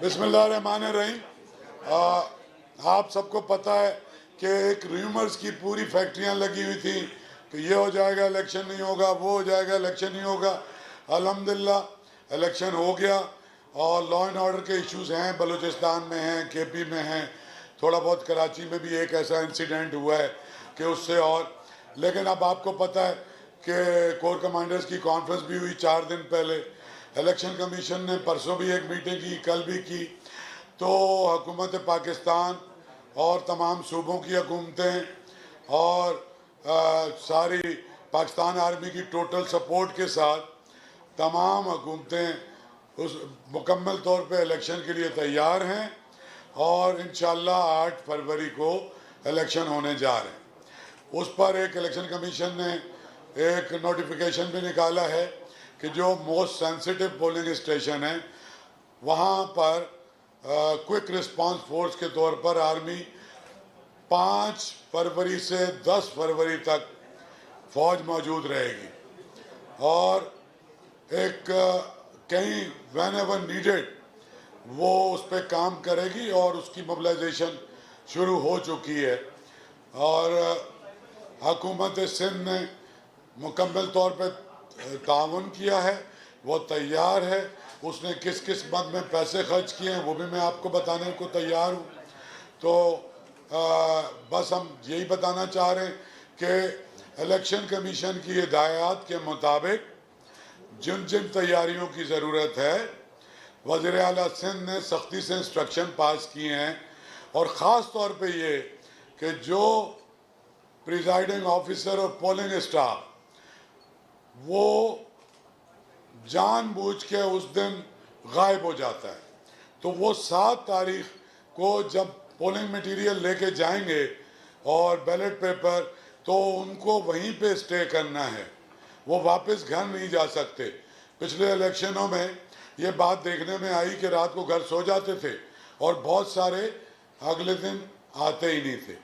बिस्मिल्लाहिर्रहमानिर्रहीम। आप सबको पता है कि एक र्यूमर्स की पूरी फैक्ट्रियां लगी हुई थी कि ये हो जाएगा इलेक्शन नहीं होगा, वो हो जाएगा इलेक्शन नहीं होगा। अल्हम्दुलिल्लाह इलेक्शन हो गया और लॉ एंड ऑर्डर के इश्यूज हैं, बलूचिस्तान में हैं, केपी में हैं, थोड़ा बहुत कराची में भी एक ऐसा इंसिडेंट हुआ है कि उससे और। लेकिन अब आपको पता है कि कोर कमांडर्स की कॉन्फ्रेंस भी हुई 4 दिन पहले। इलेक्शन कमीशन ने परसों भी एक मीटिंग की, कल भी की। तो हुकूमत पाकिस्तान और तमाम सूबों की हुकूमतें और सारी पाकिस्तान आर्मी की टोटल सपोर्ट के साथ तमाम हुकूमतें उस मुकम्मल तौर पे इलेक्शन के लिए तैयार हैं और इंशाअल्लाह 8 फरवरी को इलेक्शन होने जा रहे हैं। उस पर एक इलेक्शन कमीशन ने एक नोटिफिकेशन भी निकाला है कि जो मोस्ट सेंसिटिव पोलिंग स्टेशन है वहाँ पर क्विक रिस्पांस फोर्स के तौर पर आर्मी 5 फरवरी से 10 फरवरी तक फौज मौजूद रहेगी और एक कहीं व्हेन एवर नीडेड वो उस पर काम करेगी और उसकी मोबिलाइजेशन शुरू हो चुकी है। और हुकूमत सिंध ने मुकम्मल तौर पर ताउन किया है, वो तैयार है। उसने किस किस मद में पैसे खर्च किए हैं वो भी मैं आपको बताने को तैयार हूँ। तो बस हम यही बताना चाह रहे हैं कि इलेक्शन कमीशन की हिदायत के मुताबिक जिन जिन तैयारियों की ज़रूरत है वज़ीर आला सिंध ने सख्ती से इंस्ट्रक्शन पास किए हैं और ख़ास तौर पे ये कि जो प्रिजाइडिंग ऑफिसर और पोलिंग स्टाफ वो जानबूझ के उस दिन गायब हो जाता है, तो वो 7 तारीख को जब पोलिंग मटेरियल लेके जाएंगे और बैलेट पेपर, तो उनको वहीं पे स्टे करना है, वो वापस घर नहीं जा सकते। पिछले इलेक्शनों में ये बात देखने में आई कि रात को घर सो जाते थे और बहुत सारे अगले दिन आते ही नहीं थे।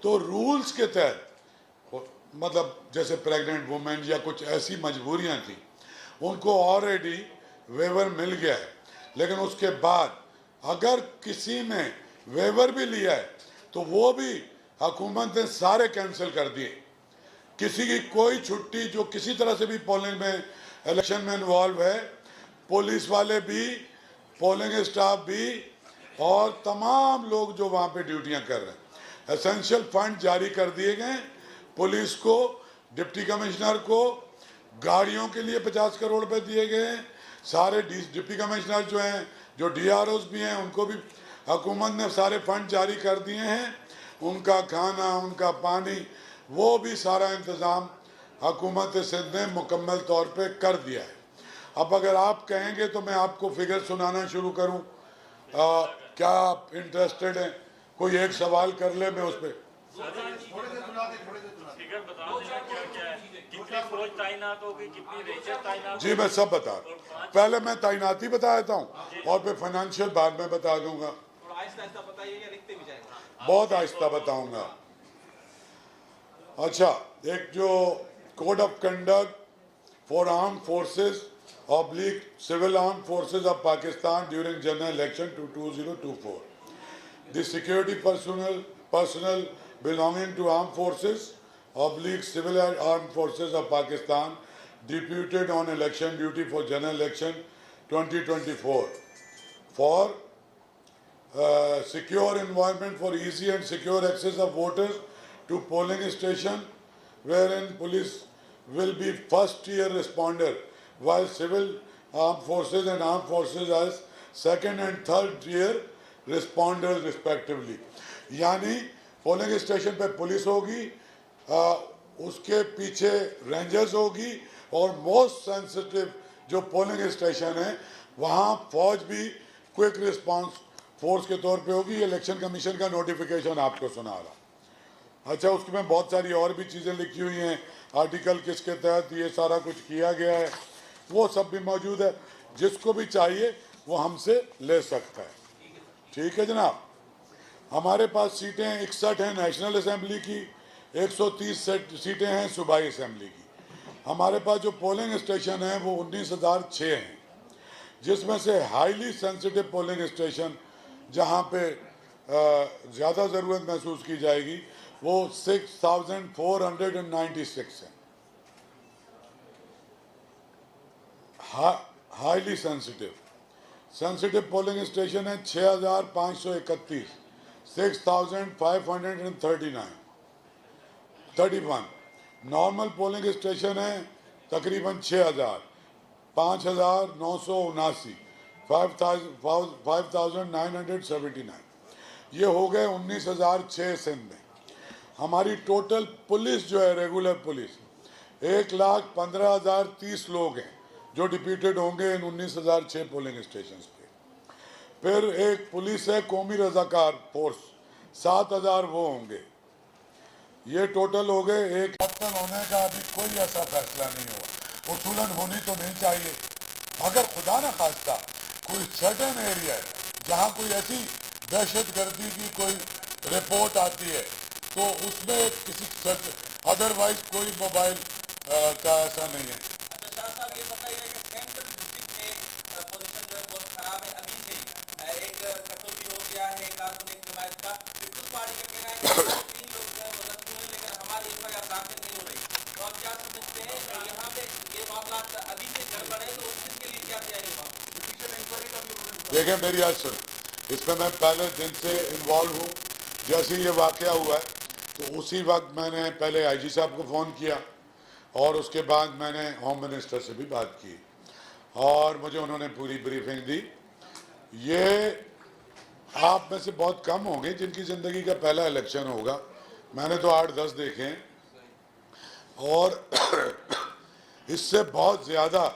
तो रूल्स के तहत मतलब जैसे प्रेग्नेंट वुमेन या कुछ ऐसी मजबूरियां थी उनको ऑलरेडी वेवर मिल गया है, लेकिन उसके बाद अगर किसी ने वेवर भी लिया है तो वो भी हुकूमत ने सारे कैंसिल कर दिए। किसी की कोई छुट्टी जो किसी तरह से भी पोलिंग में इलेक्शन में इन्वॉल्व है, पुलिस वाले भी, पोलिंग स्टाफ भी और तमाम लोग जो वहाँ पे ड्यूटियाँ कर रहे हैं। एसेंशियल फंड जारी कर दिए गए, पुलिस को, डिप्टी कमिश्नर को गाड़ियों के लिए 50 करोड़ रुपए दिए गए हैं। सारे डिप्टी कमिश्नर जो हैं, जो DROs भी हैं, उनको भी हुकूमत ने सारे फंड जारी कर दिए हैं। उनका खाना, उनका पानी, वो भी सारा इंतज़ाम हुकूमत सिंध ने मुकम्मल तौर पे कर दिया है। अब अगर आप कहेंगे तो मैं आपको फिगर सुनाना शुरू करूं। क्या आप इंटरेस्टेड हैं? कोई एक सवाल कर ले, मैं उस पर जी मैं सब बता। पहले मैं तैनाती बता देता हूँ और फिर फाइनेंशियल बाद में बता दूंगा। बहुत आहिस्ता बताऊंगा। अच्छा, एक जो code of conduct for armed forces oblique civil armed forces of Pakistan during general election 2024, the security personnel belonging to armed forces oblique civil armed forces of Pakistan deputed on election duty for general election 2024 for secure environment for easy and secure access of voters to polling station, wherein police will be first tier responder while civil armed forces and armed forces as second and third tier responders respectively। यानी polling station पे police होगी, उसके पीछे rangers होगी और most sensitive जो polling station है वहाँ फौज भी क्विक रिस्पांस फोर्स के तौर पे होगी। इलेक्शन कमीशन का नोटिफिकेशन आपको सुना रहा। अच्छा, उसमें बहुत सारी और भी चीज़ें लिखी हुई हैं, आर्टिकल किसके तहत ये सारा कुछ किया गया है, वो सब भी मौजूद है। जिसको भी चाहिए वो हमसे ले सकता है। ठीक है जनाब। हमारे पास सीटें 61 हैं नेशनल असेंबली की, 130 सीटें हैं सूबाई असेंबली की। हमारे पास जो पोलिंग स्टेशन हैं वो 19,006 हैं। जिसमें से हाईली सेंसिटिव पोलिंग स्टेशन जहां पे ज़्यादा ज़रूरत महसूस की जाएगी वो 6,496 है। हाईली सेंसिटिव पोलिंग स्टेशन है 6,531, 6,539 नॉर्मल पोलिंग स्टेशन है तकरीबन 6,000, 5,979, 5,979। ये हो गए 19,006 सिंध में। हमारी टोटल पुलिस जो है रेगुलर पुलिस 1,15,030 लोग हैं जो डिप्यूटेड होंगे इन 19,006 पोलिंग स्टेशन पे। फिर एक पुलिस है कौमी रजाकार फोर्स 7,000 वो होंगे। ये टोटल हो गए। एक कत्ल होने का अभी कोई ऐसा फैसला नहीं हुआ, उसूलन होनी तो नहीं चाहिए। अगर खुदा न खास्ता कोई सर्टेन एरिया है जहाँ कोई ऐसी दहशतगर्दी की कोई रिपोर्ट आती है तो उसमें किसी अदरवाइज कोई मोबाइल का ऐसा नहीं है। देखें मेरी आज सुन, इसमें मैं पहले दिन से इन्वॉल्व हूँ। जैसे ये वाक़या हुआ है तो उसी वक्त मैंने पहले आईजी साहब को फ़ोन किया और उसके बाद मैंने होम मिनिस्टर से भी बात की और मुझे उन्होंने पूरी ब्रीफिंग दी। ये आप में से बहुत कम होंगे जिनकी ज़िंदगी का पहला इलेक्शन होगा। मैंने तो 8-10 देखे हैं और इससे बहुत ज़्यादा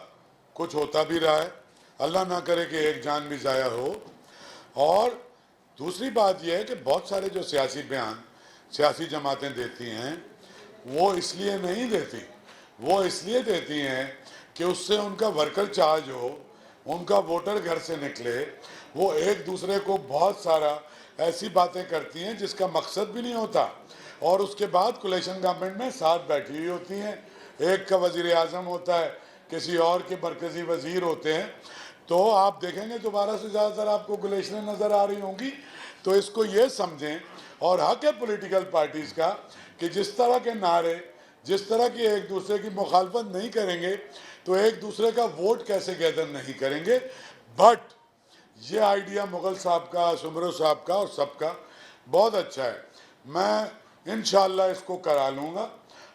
कुछ होता भी रहा है। अल्लाह ना करे कि एक जान भी ज़ाया हो। और दूसरी बात यह है कि बहुत सारे जो सियासी बयान सियासी जमातें देती हैं वो इसलिए नहीं देती, वो इसलिए देती हैं कि उससे उनका वर्कर चार्ज हो, उनका वोटर घर से निकले। वो एक दूसरे को बहुत सारा ऐसी बातें करती हैं जिसका मकसद भी नहीं होता और उसके बाद कोलिशन गवर्नमेंट में साथ बैठी हुई होती हैं। एक का वज़ीर आज़म होता है, किसी और के मरकज़ी वज़ीर होते हैं। तो आप देखेंगे दोबारा से ज़्यादातर आपको कोलिशनें नज़र आ रही होंगी। तो इसको ये समझें और हक है पॉलिटिकल पार्टीज़ का कि जिस तरह के नारे, जिस तरह की एक दूसरे की मुखालफत नहीं करेंगे तो एक दूसरे का वोट कैसे गैदर नहीं करेंगे। बट ये आइडिया मुगल साहब का, सुमरो साहब का और सबका बहुत अच्छा है। मैं इंशाअल्लाह इसको करा लूँगा।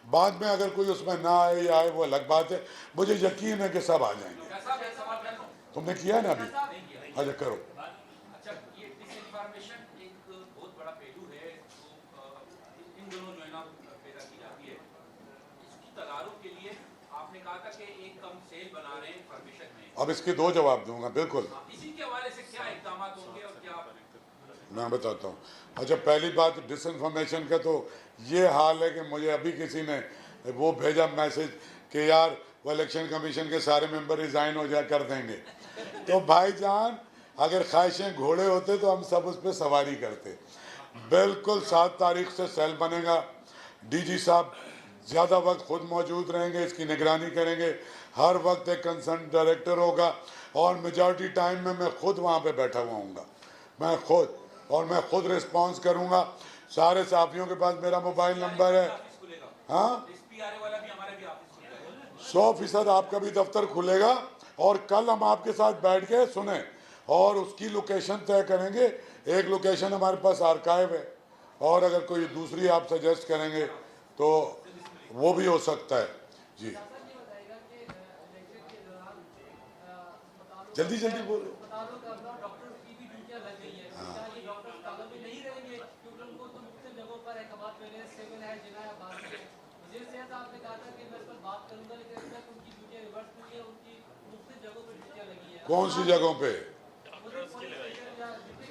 बाद में अगर कोई उसमें ना आए या आए वो अलग बात है। मुझे यकीन है कि सब आ जाएंगे। तुमने किया ना अभी? अच्छा करो। अच्छा, ये डिसइंफॉर्मेशन एक बहुत बड़ा पहलू है जो इन दोनों जो है ना पैदा की जाती है। इसकी तदारुक के लिए आपने कहा था कि एक कम सेल बना रहे हैं इन्फॉर्मेशन में। अब इसके दो जवाब दूंगा। बिल्कुल इसी के हवाले से क्या इक़दाम होंगे और क्या मैं बताता हूँ। अच्छा पहली बात डिसइंफॉर्मेशन का तो ये हाल है कि मुझे अभी किसी ने वो भेजा मैसेज कि यार वो इलेक्शन कमीशन के सारे मेंबर रिज़ाइन हो जा कर देंगे। तो भाईजान अगर ख्वाहिशें घोड़े होते तो हम सब उस पर सवारी करते। बिल्कुल 7 तारीख से सेल बनेगा। डीजी साहब ज़्यादा वक्त खुद मौजूद रहेंगे, इसकी निगरानी करेंगे। हर वक्त एक कंसर्न डायरेक्टर होगा और मेजॉरिटी टाइम में मैं खुद वहाँ पे बैठा हुआ हूँगा। मैं खुद रिस्पॉन्स करूँगा। सारे साफियों के पास मेरा मोबाइल नंबर है। हाँ 100% आपका भी दफ्तर खुलेगा और कल हम आपके साथ बैठ के सुने और उसकी लोकेशन तय करेंगे। एक लोकेशन हमारे पास आर्काइव है और अगर कोई दूसरी आप सजेस्ट करेंगे तो वो भी हो सकता है। जी जल्दी जल्दी बोलो। कौन सी जगहों पे?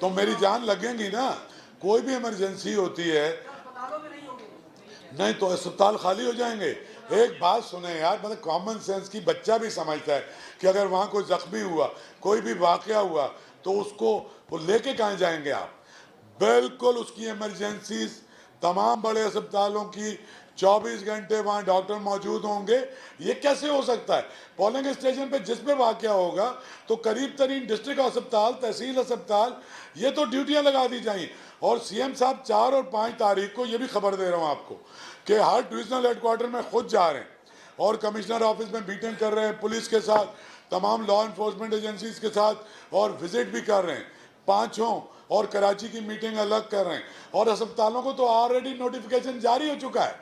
तो मेरी जान लगेंगी ना। कोई भी इमरजेंसी होती है नहीं तो अस्पताल खाली हो जाएंगे। एक बात सुने यार, मतलब कॉमन सेंस की बच्चा भी समझता है कि अगर वहाँ कोई जख्मी हुआ, कोई भी वाकया हुआ तो उसको वो लेके कहाँ जाएंगे आप? बिल्कुल उसकी इमरजेंसीज तमाम बड़े अस्पतालों की 24 घंटे वहाँ डॉक्टर मौजूद होंगे। ये कैसे हो सकता है? पोलिंग स्टेशन पे जिस पे वाक़या होगा तो करीब तरीन डिस्ट्रिक्ट अस्पताल, तहसील अस्पताल, ये तो ड्यूटियाँ लगा दी जाएँ। और सीएम साहब 4 और 5 तारीख को ये भी खबर दे रहा हूँ आपको कि हर डिविजनल हेडक्वार्टर में खुद जा रहे हैं और कमिश्नर ऑफिस में मीटिंग कर रहे हैं, पुलिस के साथ, तमाम लॉ इन्फोर्समेंट एजेंसीज के साथ, और विजिट भी कर रहे हैं पाँचों, और कराची की मीटिंग अलग कर रहे हैं। और अस्पतालों को तो ऑलरेडी नोटिफिकेशन जारी हो चुका है।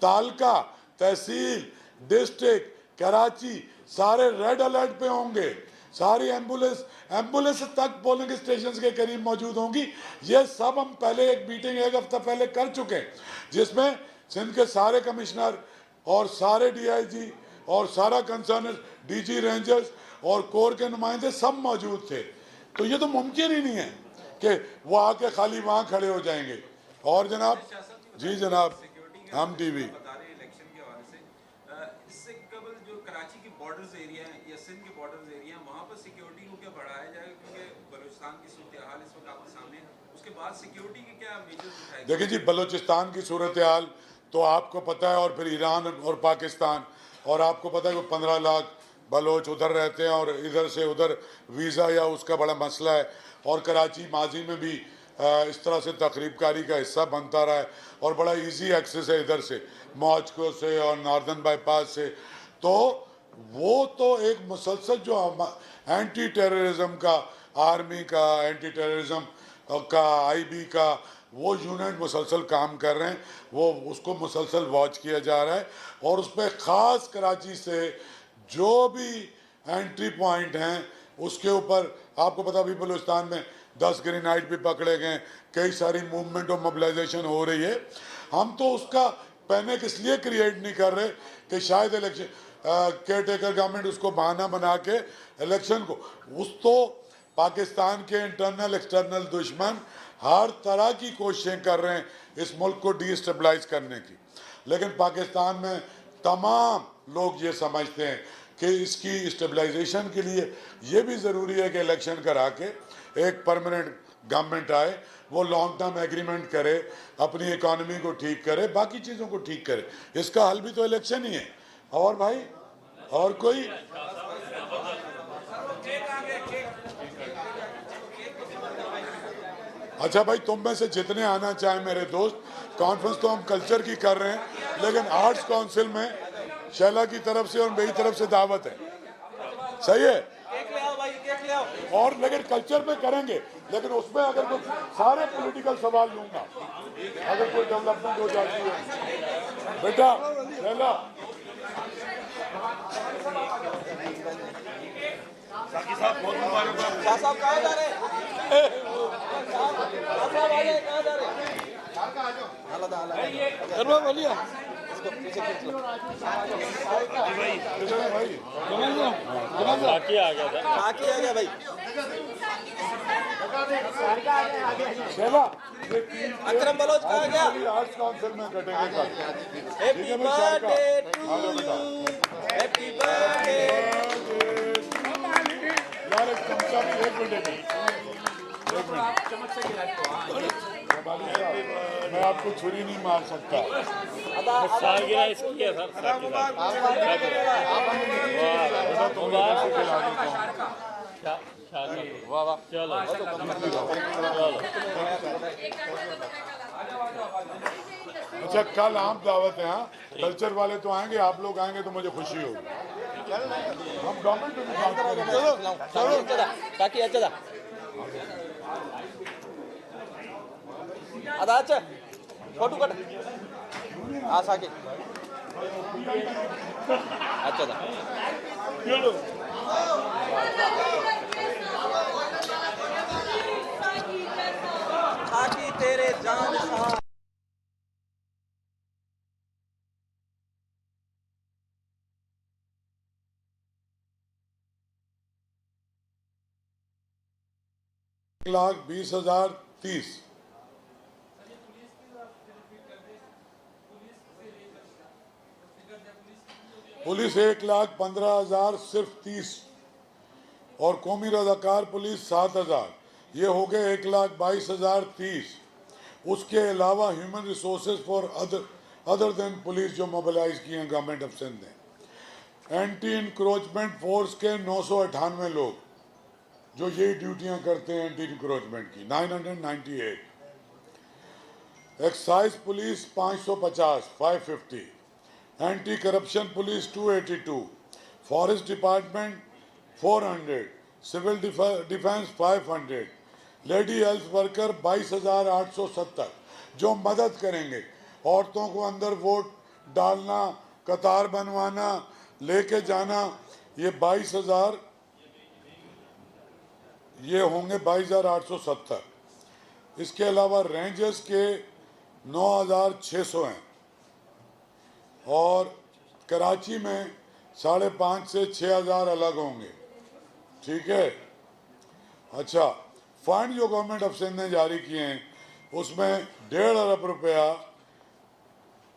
तालका, तहसील, डिस्ट्रिक्ट, कराची सारे रेड अलर्ट पे होंगे। सारी एम्बुलेंस तक पोलिंग स्टेशन के करीब मौजूद होंगी। ये सब हम पहले एक मीटिंग 1 हफ्ता पहले कर चुके हैं, जिसमें सिंध के सारे कमिश्नर और सारे डीआईजी और सारा कंसर्न डीजी रेंजर्स और कोर के नुमाइंदे सब मौजूद थे। तो ये तो मुमकिन ही नहीं है कि वो आके खाली वहाँ खड़े हो जाएंगे। और जनाब, जी जनाब, हम टीवी बता रहे हैं इलेक्शन के हवाले से, इससे कबल जो कराची के बॉर्डर्स एरिया हैं या सिंध के बॉर्डर्स एरिया हैं, वहाँ पर सिक्योरिटी को क्या बढ़ाया जाएगा? क्योंकि बलूचिस्तान की सूरत हाल इस वक्त आपके सामने है, उसके बाद सिक्योरिटी के क्या मेजर्स उठाए? देखिए जी, बलूचिस्तान की सूरत हाल तो आपको पता है, और फिर ईरान और पाकिस्तान, और आपको पता है कि 15 लाख बलोच उधर रहते हैं और इधर से उधर वीज़ा या उसका बड़ा मसला है। और कराची माजी में भी इस तरह से तकरीबकारी का हिस्सा बनता रहा है और बड़ा इजी एक्सेस है इधर से, मॉस्को से और नॉर्दर्न बाईपास से। तो वो तो एक मुसलसल जो एंटी टेररिज्म का, आर्मी का, एंटी टेररिज्म का, आईबी का, वो यूनिट मुसलसल काम कर रहे हैं। वो उसको मुसलसल वॉच किया जा रहा है और उस पर ख़ास कराची से जो भी एंट्री पॉइंट हैं उसके ऊपर आपको पता भी बलूचिस्तान में 10 ग्रेनाइट भी पकड़े गए, कई सारी मूवमेंट और मोबिलाइजेशन हो रही है। हम तो उसका पैनिक इसलिए क्रिएट नहीं कर रहे कि शायद इलेक्शन केयर टेकर गवर्नमेंट उसको बहाना बना के इलेक्शन को, उस तो पाकिस्तान के इंटरनल एक्सटर्नल दुश्मन हर तरह की कोशिशें कर रहे हैं इस मुल्क को डिस्टेबलाइज करने की। लेकिन पाकिस्तान में तमाम लोग ये समझते हैं कि इसकी स्टेबलाइजेशन के लिए ये भी ज़रूरी है कि इलेक्शन करा के एक परमानेंट गवर्नमेंट आए, वो लॉन्ग टर्म एग्रीमेंट करे, अपनी इकॉनमी को ठीक करे, बाकी चीज़ों को ठीक करे। इसका हल भी तो इलेक्शन ही है। और भाई, और कोई अच्छा भाई, तुम में से जितने आना चाहें मेरे दोस्त, कॉन्फ्रेंस तो हम कल्चर की कर रहे हैं, लेकिन आर्ट्स काउंसिल में शैला की तरफ से और मेरी तरफ से दावत है। सही है? केक ले आओ भाई, केक ले आओ। और लेकिन कल्चर में करेंगे, लेकिन उसमें अगर कुछ सारे पॉलिटिकल सवाल लूंगा अगर कोई डेवलपमेंट हो जाती है। बेटा शैला, शाह साहब कहाँ जा रहे हैं? शाह साहब आ जाए, कहाँ जा रहे हैं? करवा बोलिए इसको पीछे खींच लो। भाई बाकी आ गया था बाकी आ गया भाई। शैला, अकरम बलोच कहाँ गया? आर्ट्स काउंसिल में कटेंगे कल। Happy birthday to you, happy birthday. यार एक चमचा भी, एक मिनट, मैं आपको छुरी नहीं मार सकता। सालगिरह इसकी है सर, बेटा तुम इधर से खिला देता हूँ। वाह वाह, चलो अच्छा, कल आप दावत है? हाँ, कल्चर वाले तो आएंगे, आप लोग आएंगे तो मुझे खुशी होगी। हम गवर्नमेंट में भी बात करेंगे। चलो बाकी अच्छा था आधा अच्छा फोटो कट आ साके अच्छा था। साकी तेरे जान साहब। $1,20,030। पुलिस 1,15,000 सिर्फ 30, और कौमी रजाकार पुलिस 7,000, ये हो गए 1,22,030। उसके अलावा human resources for other than police जो मोबिलाइज किए हैं गवर्नमेंट ऑफ सिंध ने। एंटी इंक्रोचमेंट फोर्स के 998 लोग जो ये ड्यूटियां करते हैं एंटी इंक्रोचमेंट की, 998। Excise police 550, 550। Anti corruption police 282, forest department 400, civil defence 500, lady health worker 22,870 जो मदद करेंगे औरतों को अंदर वोट डालना, कतार बनवाना, लेके जाना। ये 22,000 ये होंगे 22,870। इसके अलावा रेंजर्स के 9,600 हैं और कराची में 5,500 से 6,000 अलग होंगे। ठीक है। अच्छा, फंड जो गवर्नमेंट ऑफ सिंध ने जारी किए हैं उसमें 1.5 अरब रुपया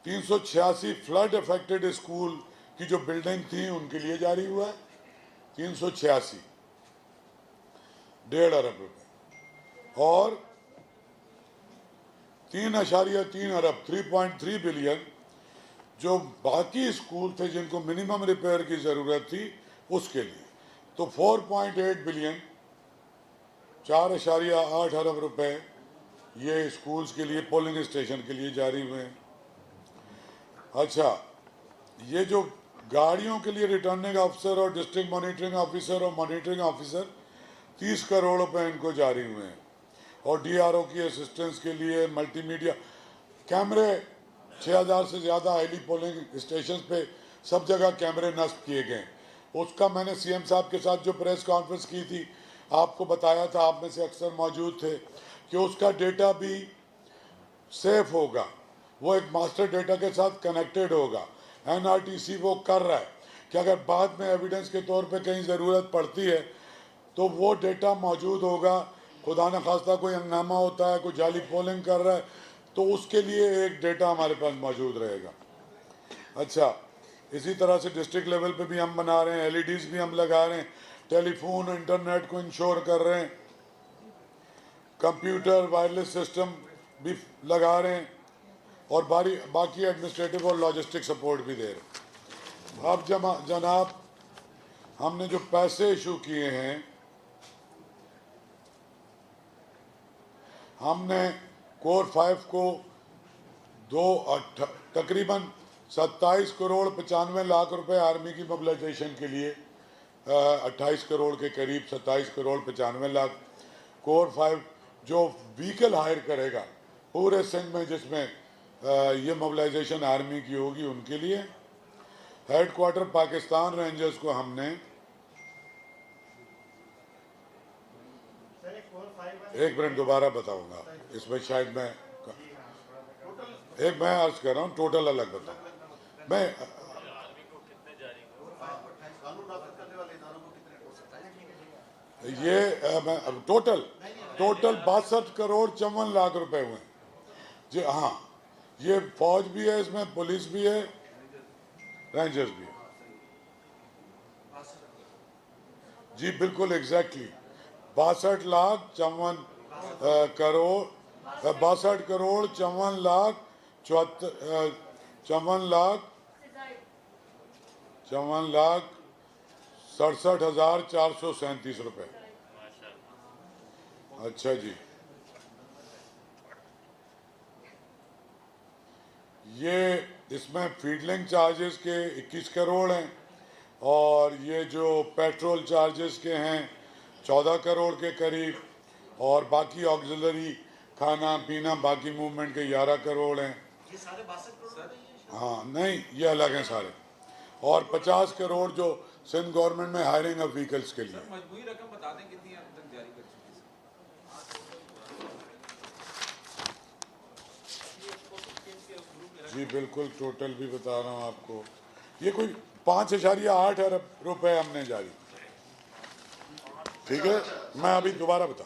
386 फ्लड अफेक्टेड स्कूल की जो बिल्डिंग थी उनके लिए जारी हुआ है। 386, 1.5 अरब रुपए। और 3.3 अरब 3.3 बिलियन जो बाकी स्कूल थे जिनको मिनिमम रिपेयर की ज़रूरत थी उसके लिए। तो 4.8 बिलियन 4.8 अरब रुपए ये स्कूल्स के लिए, पोलिंग स्टेशन के लिए जारी हुए हैं। अच्छा, ये जो गाड़ियों के लिए रिटर्निंग ऑफिसर और डिस्ट्रिक्ट मॉनिटरिंग ऑफिसर और मॉनिटरिंग ऑफिसर 30 करोड़ रुपए इनको जारी हुए हैं। और डीआरओ की असिस्टेंस के लिए मल्टीमीडिया कैमरे 6,000 से ज़्यादा हाईली पोलिंग स्टेशन पे सब जगह कैमरे नस्ब किए गए। उसका मैंने सीएम साहब के साथ जो प्रेस कॉन्फ्रेंस की थी आपको बताया था, आप में से अक्सर मौजूद थे, कि उसका डेटा भी सेफ होगा, वो एक मास्टर डेटा के साथ कनेक्टेड होगा। एनआरटीसी वो कर रहा है कि अगर बाद में एविडेंस के तौर पे कहीं ज़रूरत पड़ती है तो वो डेटा मौजूद होगा। खुदा न खास्ता कोई हंगामा होता है, कोई जाली पोलिंग कर रहा है, तो उसके लिए एक डेटा हमारे पास मौजूद रहेगा। अच्छा, इसी तरह से डिस्ट्रिक्ट लेवल पे भी हम बना रहे हैं, एलईडीज भी हम लगा रहे हैं, टेलीफोन इंटरनेट को इंश्योर कर रहे हैं, कंप्यूटर वायरलेस सिस्टम भी लगा रहे हैं और बाकी एडमिनिस्ट्रेटिव और लॉजिस्टिक सपोर्ट भी दे रहे हैं। अब जनाब, हमने जो पैसे इशू किए हैं, हमने कोर 5 को तकरीबन 27 करोड़ 95 लाख रुपए आर्मी की मोबिलाइजेशन के लिए, 28 करोड़ के करीब 27 करोड़ 95 लाख। कोर 5 जो व्हीकल हायर करेगा पूरे सिंध में जिसमें ये मोबिलाइजेशन आर्मी की होगी उनके लिए। हेडक्वार्टर पाकिस्तान रेंजर्स को हमने, एक मिनट दोबारा बताऊंगा, इसमें शायद मैं अर्ज कर रहा हूँ, टोटल अलग बताऊँ मैं। ये टोटल 62 करोड़ 54 लाख रुपए हुए जी। हाँ, ये फौज भी है, इसमें पुलिस भी है, रेंजर्स भी है जी, बिल्कुल एग्जैक्टली 62 लाख 54 करोड़ 62 करोड़ 54 लाख 67,437 रुपए। अच्छा जी, ये इसमें फीडलिंग चार्जेस के 21 करोड़ हैं और ये जो पेट्रोल चार्जेस के हैं 14 करोड़ के करीब, और बाकी ऑक्सिलरी खाना पीना बाकी मूवमेंट के 11 करोड़ हैं। ये सारे 62 करोड़? हाँ नहीं, ये अलग हैं सारे। और 50 करोड़ जो सिंध गवर्नमेंट में हायरिंग ऑफ व्हीकल्स के लिए। मजबूरी रकम बता दें कितनी अब तक जारी कर चुके हैं? जी बिल्कुल, टोटल भी बता रहा हूँ आपको। ये कोई 5.8 अरब रुपए हमने जारी। ठीक है, मैं अभी दोबारा बता,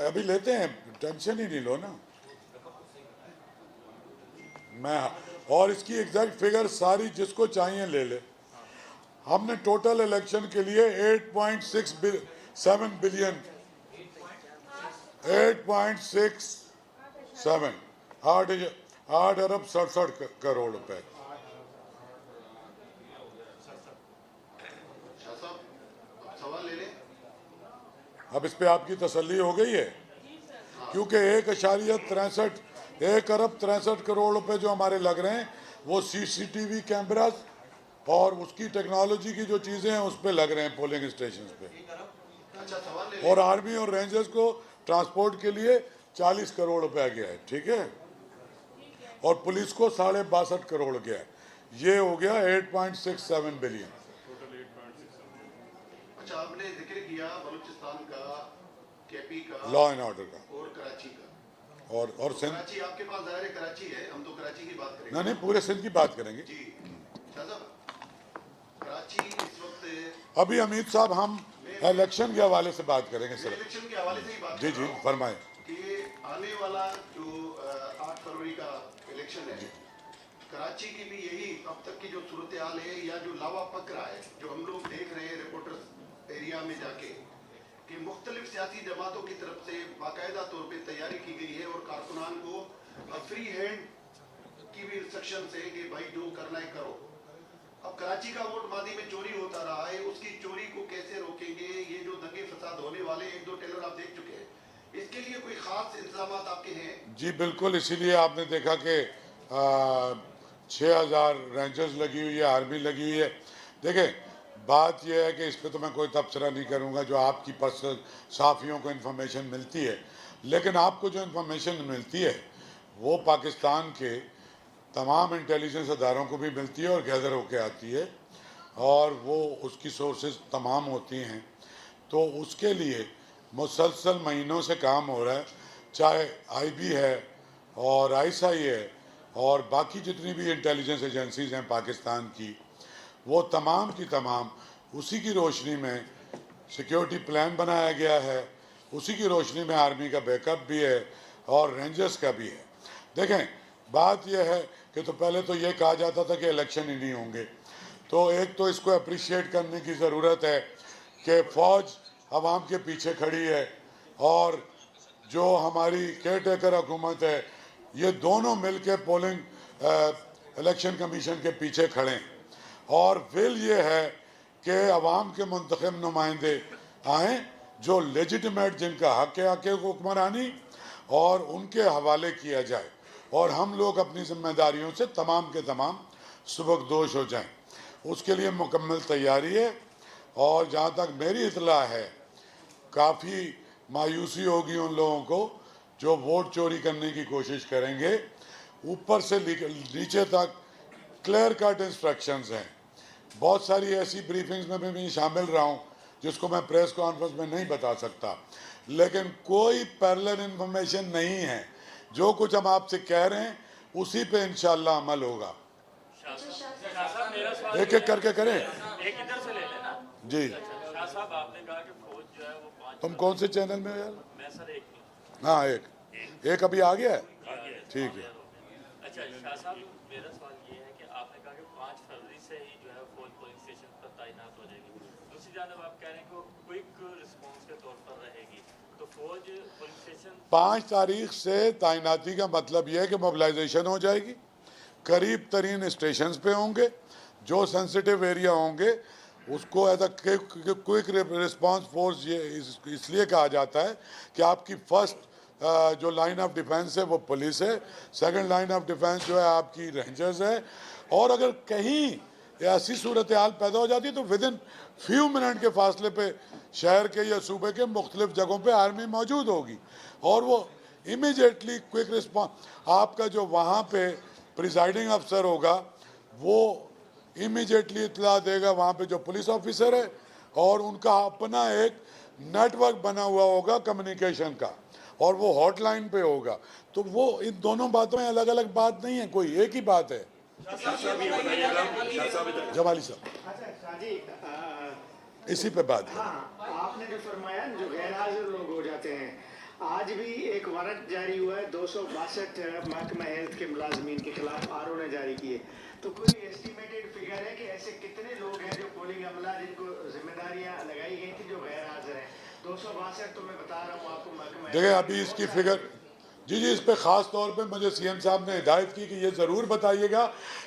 अभी लेते हैं, टेंशन ही नहीं लो ना मैं। और इसकी एग्जैक्ट फिगर सारी जिसको चाहिए ले ले। हमने टोटल इलेक्शन के लिए 8.67 बिलियन 8.67 8 अरब 67 करोड़ रुपए। शाह साहब सवाल ले लें। अब इस पे आपकी तसल्ली हो गई है, क्योंकि 1 अरब 63 करोड़ रुपए जो हमारे लग रहे हैं वो CCTV कैमरास और उसकी टेक्नोलॉजी की जो चीज़ें हैं उस पे लग रहे हैं पोलिंग स्टेशन पे। अच्छा सवाल ले लें। और आर्मी और रेंजर्स को ट्रांसपोर्ट के लिए 40 करोड़ रुपया गया है, ठीक है, और पुलिस को 62.5 करोड़ गया है। ये हो गया 8.67 बिलियन। अच्छा आपने जिक्र किया बलूचिस्तान का, केपी का, लॉ एंड ऑर्डर का और कराची का। और सिंध। कराची आपके पास ज़ाहिर है कराची है, हम तो कराची की बात करेंगे। नहीं, पूरे सिंध की बात करेंगे जी शाह साहब, कराची इस वक्त अभी। अमित साहब, हम इलेक्शन के हवाले से बात करेंगे सर। इलेक्शन के हवाले से ही बात जी कर जी, रहा हूं फरमाएं। कि आने वाला जो 8 फरवरी का इलेक्शन है, कराची की भी यही अब तक की जो सूरत हाल है या जो लावा पक रहा है, जो हम लोग देख रहे हैं रिपोर्टर्स एरिया में जाके, कि मुख्तलिफ सियासी जमातों की तरफ से बाकायदा तौर पर तैयारी की गई है और कारकुनान को फ्री हैंड की भी इंस्ट्रक्शन है कि भाई जो करना है करो। अब कराची का वोट मादी में चोरी होता रहा है, उसकी चोरी को कैसे रोकेंगे? ये जो दंगे फसाद होने वाले 1-2 टेलर आप देख चुके हैं, इसके लिए कोई खास इंतजाम आपके हैं? जी बिल्कुल, इसीलिए आपने देखा कि 6000 रेंजर्स लगी हुई है, आर्मी लगी हुई है। देखें, बात यह है कि इस पे तो मैं कोई तबसरा नहीं करूंगा, जो आपकी पर्सनल साफियों को इन्फॉर्मेशन मिलती है, लेकिन आपको जो इन्फॉर्मेशन मिलती है वो पाकिस्तान के तमाम इंटेलिजेंस अदारों को भी मिलती है और गैदर होके आती है, और वो उसकी सोर्सेज तमाम होती हैं। तो उसके लिए मुसलसल महीनों से काम हो रहा है, चाहे IB है और ISI है और बाकी जितनी भी इंटेलिजेंस एजेंसीज हैं पाकिस्तान की, वो तमाम की तमाम उसी की रोशनी में सिक्योरिटी प्लान बनाया गया है, उसी की रोशनी में आर्मी का बैकअप भी है और रेंजर्स का भी है। देखें, बात यह है कि तो पहले तो ये कहा जाता था कि इलेक्शन ही नहीं होंगे, तो एक तो इसको अप्रिशिएट करने की ज़रूरत है कि फ़ौज अवाम के पीछे खड़ी है और जो हमारी केयर टेकर हुकूमत है, ये दोनों मिल के पोलिंग इलेक्शन कमीशन के पीछे खड़े हैं। और विल ये है कि अवाम के मुंतखब नुमाइंदे आएँ जो लेजिटिमेट, जिनका हक है हुक्मरानी, और उनके हवाले किया जाए और हम लोग अपनी जिम्मेदारियों से तमाम के तमाम सुबकदोश हो जाएं। उसके लिए मुकम्मल तैयारी है। और जहाँ तक मेरी इतला है, काफ़ी मायूसी होगी उन लोगों को जो वोट चोरी करने की कोशिश करेंगे। ऊपर से नीचे तक क्लियर कट इंस्ट्रक्शंस हैं। बहुत सारी ऐसी ब्रीफिंग्स में भी शामिल रहा हूँ जिसको मैं प्रेस कॉन्फ्रेंस में नहीं बता सकता, लेकिन कोई पैरेलल इन्फॉर्मेशन नहीं है। जो कुछ हम आपसे कह रहे हैं उसी पे इंशाल्लाह अमल होगा। एक एक करके करें। एक इधर से ले लेना जी। शाह साहब, आपने कहा कि फौज जो है वो 5। तुम कौन से चैनल में हो यार? मैं सर एक हाँ, एक अभी आ गया है, ठीक है। अच्छा शाह साहब, मेरा सवाल ये है कि आपने कहा कि 5 फरवरी से ही जो है फौज पोलिंग स्टेशन पर तैनात हो जाएगी। दूसरी जानब आप कह रहे हैं कि वो क्विक रिस्पॉन्स के तौर पर रहेगी, तो फौज पोलिंग स्टेशन 5 तारीख से तैनाती का मतलब यह है कि मोबिलाइजेशन हो जाएगी, करीब तरीन स्टेशन पे होंगे, जो सेंसिटिव एरिया होंगे उसको as a quick response force ये इसलिए कहा जाता है कि आपकी फर्स्ट जो लाइन ऑफ डिफेंस है वो पुलिस है, सेकंड लाइन ऑफ डिफेंस जो है आपकी रेंजर्स है, और अगर कहीं ऐसी सूरत हाल पैदा हो जाती है तो विद इन फ्यू मिनट के फासले पे शहर के या सूबे के मुख्तलिफ जगहों पे आर्मी मौजूद होगी और वो इमीडिएटली क्विक रिस्पॉन्स, आपका जो वहाँ पे प्रिजाइडिंग अफसर होगा वो इमीडिएटली इतला देगा वहाँ पे जो पुलिस ऑफिसर है, और उनका अपना एक नेटवर्क बना हुआ होगा कम्युनिकेशन का, और वो हॉटलाइन पे होगा। तो वो इन दोनों बातों में अलग अलग बात नहीं है, कोई एक ही बात है। जवाली साहब, इसी पे बात है। आपने जो फरमाया जो गैर हाजिर लोग हो जाते हैं, आज भी एक वारंट जारी हुआ है 262 महकमा हेल्थ के मुलाजमीन के खिलाफ RO ने जारी किए। तो कोई एस्टिमेटेड फिगर है कि ऐसे कितने लोग हैं जो पोलिंग अमला जिनको जिम्मेदारियां लगाई गई थी जो गैर हाजिर हैं? 262 तो मैं बता रहा हूँ आपको महकमा। देखिए, अभी इसकी फिगर जी जी, इस पे ख़ास तौर पे मुझे सीएम साहब ने हिदायत की कि ये ज़रूर बताइएगा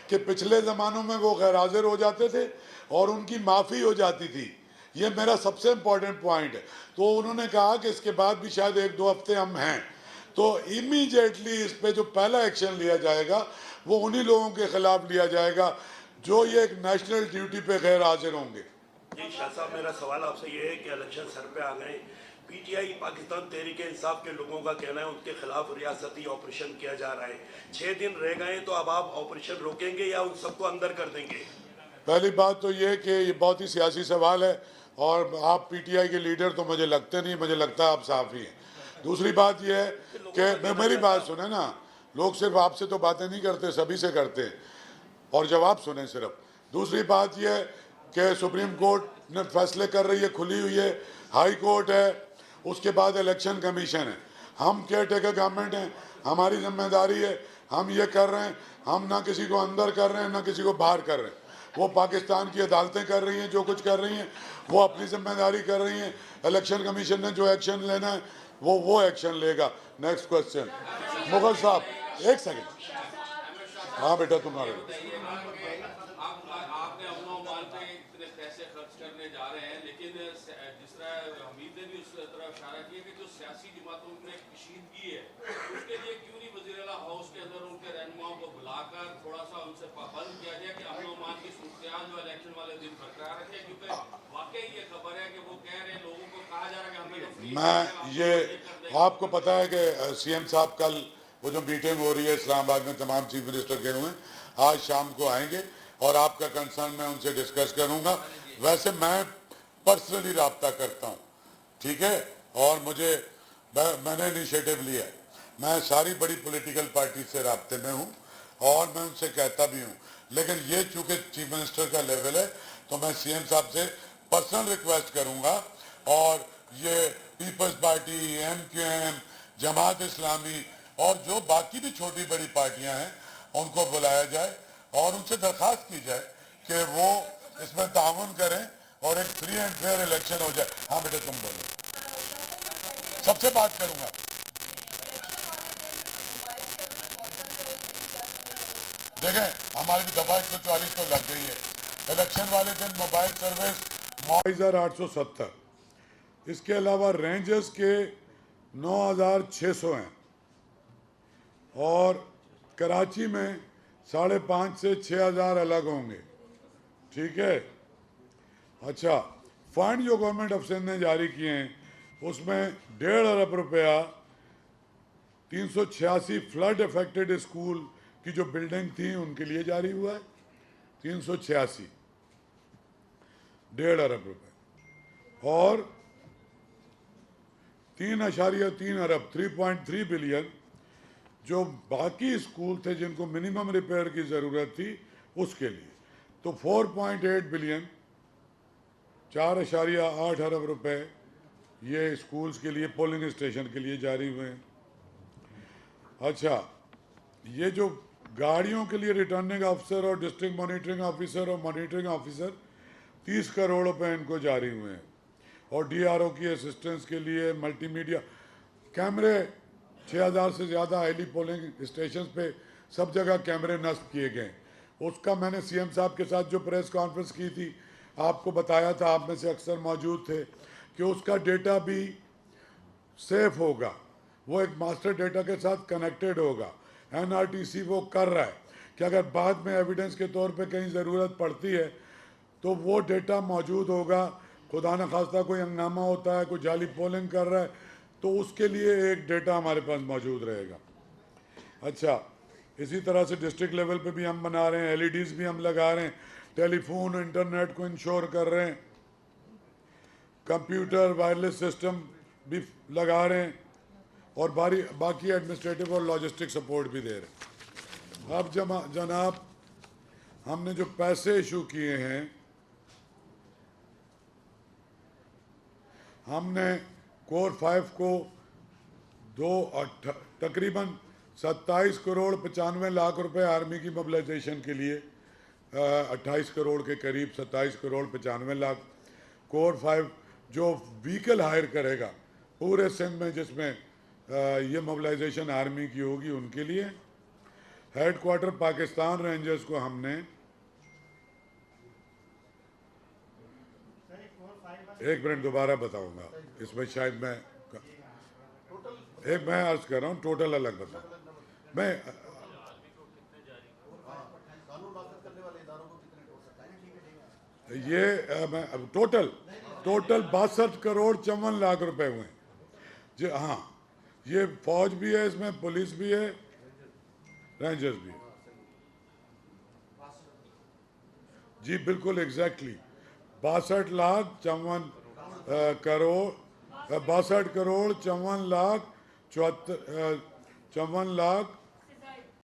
कि पिछले ज़मानों में वो गैर हाजिर हो जाते थे और उनकी माफ़ी हो जाती थी। ये मेरा सबसे इम्पॉर्टेंट पॉइंट है। तो उन्होंने कहा कि इसके बाद भी शायद 1-2 हफ्ते हम हैं, तो इमीडिएटली इस पे जो पहला एक्शन लिया जाएगा वो उन्हीं लोगों के ख़िलाफ़ लिया जाएगा जो ये एक नेशनल ड्यूटी पे गैर हाजिर होंगे। जी शाह साहब, मेरा सवाल आपसे ये है कि इलेक्शन सर पे आ गए, पीटीआई पाकिस्तान तहरीक इंसाफ के लोगों का कहना है उनके खिलाफ रियासती ऑपरेशन किया जा रहा है। 6 दिन रह गए तो अब आप ऑपरेशन रोकेंगे या उन सबको अंदर कर देंगे? पहली बात तो ये कि ये बहुत ही सियासी सवाल है और आप पीटीआई के लीडर तो मुझे लगते नहीं, मुझे लगता है आप साफ ही हैं। दूसरी बात ये है कि मेरी बात सुने ना, लोग सिर्फ आपसे तो बातें नहीं करते, सभी से करते हैं और जवाब सुने सिर्फ। दूसरी बात यह है कि सुप्रीम कोर्ट ने फैसले कर रही है, खुली हुई है, हाई कोर्ट है, उसके बाद इलेक्शन कमीशन है। हम केयर टेकर गवर्नमेंट हैं, हमारी जिम्मेदारी है, हम ये कर रहे हैं, हम ना किसी को अंदर कर रहे हैं ना किसी को बाहर कर रहे हैं। वो पाकिस्तान की अदालतें कर रही हैं जो कुछ कर रही हैं, वो अपनी जिम्मेदारी कर रही हैं। इलेक्शन कमीशन ने जो एक्शन लेना है वो एक्शन लेगा। नेक्स्ट क्वेश्चन मुगल साहब, एक सेकंड। हाँ बेटा तुम्हारे आपने अमनो माल पे इतने पैसे खर्च करने जा रहे हैं, लेकिन जिस तरह हमीद ने भी उस तरह इशारा किया कि जो सियासी जमातों में कशीदगी है उसके लिए क्यों नहीं वज़ीर-ए-आला हाउस के अंदर उनके रहनुमाओं को बुलाकर थोड़ा सा उनसे पाबंद किया जाए कि अमनो मान की सूरत-ए-हाल जो इलेक्शन वाले दिन बरकरार रखे, क्योंकि वाकई ये खबर है कि वो कह रहे हैं, लोगों को कहा जा रहा है कि हमें तो मैं ये आपको पता है कि सीएम साहब कल वो जो मीटिंग हो रही है इस्लामाबाद में, तमाम चीफ मिनिस्टर गए हुए हैं, आज शाम को आएंगे और आपका कंसर्न मैं उनसे डिस्कस करूंगा। वैसे मैं पर्सनली रब्ता करता हूं, ठीक है, और मैंने इनिशिएटिव लिया है। मैं सारी बड़ी पॉलिटिकल पार्टी से रब्ते में हूं और मैं उनसे कहता भी हूं, लेकिन ये चूंकि चीफ मिनिस्टर का लेवल है तो मैं सीएम साहब से पर्सनल रिक्वेस्ट करूंगा और ये peoples party, MQM, Jamaat Islami और जो बाकी भी छोटी बड़ी पार्टियां हैं उनको बुलाया जाए और उनसे दरखास्त की जाए कि वो इसमें ताउन करें और एक फ्री एंड फेयर इलेक्शन हो जाए। हाँ बेटे तुम बोलो, सबसे बात करूंगा। देखें हमारी भी दफा 144 तो लग गई है। इलेक्शन वाले दिन मोबाइल सर्विस 9,870, इसके अलावा रेंजर्स के 9,600 हैं और कराची में 5,500 से 6,000 अलग होंगे, ठीक है। अच्छा, फंड जो गवर्नमेंट ऑफ सिंध ने जारी किए हैं उसमें 1.5 अरब रुपया 386 फ्लड अफेक्टेड स्कूल की जो बिल्डिंग थी उनके लिए जारी हुआ है। 386, 1.5 अरब रुपए और 3.3 अरब 3.3 बिलियन जो बाकी स्कूल थे जिनको मिनिमम रिपेयर की ज़रूरत थी उसके लिए। तो 4.8 बिलियन 4.8 अरब रुपए ये स्कूल्स के लिए, पोलिंग स्टेशन के लिए जारी हुए हैं। अच्छा, ये जो गाड़ियों के लिए रिटर्निंग ऑफिसर और डिस्ट्रिक्ट मॉनिटरिंग ऑफिसर और मॉनिटरिंग ऑफिसर 30 करोड़ रुपए इनको जारी हुए हैं और DRO की असिस्टेंस के लिए मल्टीमीडिया कैमरे 6,000 से ज़्यादा हाईली पोलिंग स्टेशन पे सब जगह कैमरे नस्ब किए गए। उसका मैंने सीएम साहब के साथ जो प्रेस कॉन्फ्रेंस की थी आपको बताया था, आप में से अक्सर मौजूद थे, कि उसका डेटा भी सेफ होगा, वो एक मास्टर डेटा के साथ कनेक्टेड होगा। NRTC वो कर रहा है कि अगर बाद में एविडेंस के तौर पे कहीं ज़रूरत पड़ती है तो वो डेटा मौजूद होगा। खुदा न खास्ता कोई हंगामा होता है, कोई जाली पोलिंग कर रहा है तो उसके लिए एक डेटा हमारे पास मौजूद रहेगा। अच्छा, इसी तरह से डिस्ट्रिक्ट लेवल पे भी हम बना रहे हैं, LEDs भी हम लगा रहे हैं, टेलीफोन इंटरनेट को इंश्योर कर रहे हैं, कंप्यूटर वायरलेस सिस्टम भी लगा रहे हैं और बाकी एडमिनिस्ट्रेटिव और लॉजिस्टिक सपोर्ट भी दे रहे हैं। अब जनाब हमने जो पैसे इशू किए हैं, हमने कोर 5 को तकरीबन 27 करोड़ 95 लाख रुपए आर्मी की मोबिलाइजेशन के लिए, 28 करोड़ के करीब 27 करोड़ 95 लाख। कोर 5 जो व्हीकल हायर करेगा पूरे सिंध में, जिसमें ये मोबिलाइजेशन आर्मी की होगी उनके लिए। हेडक्वार्टर पाकिस्तान रेंजर्स को हमने एक मिनट दोबारा बताऊंगा, इसमें शायद मैं अर्ज कर रहा हूँ, टोटल अलग बताऊँ मैं। ये मैं अब टोटल 62 करोड़ 54 लाख रुपए हुए जी। हाँ, ये फौज भी है, इसमें पुलिस भी है, रेंजर्स भी है जी, बिल्कुल एग्जैक्टली 62 लाख 54 करोड़ 62 करोड़ 54 लाख 54 लाख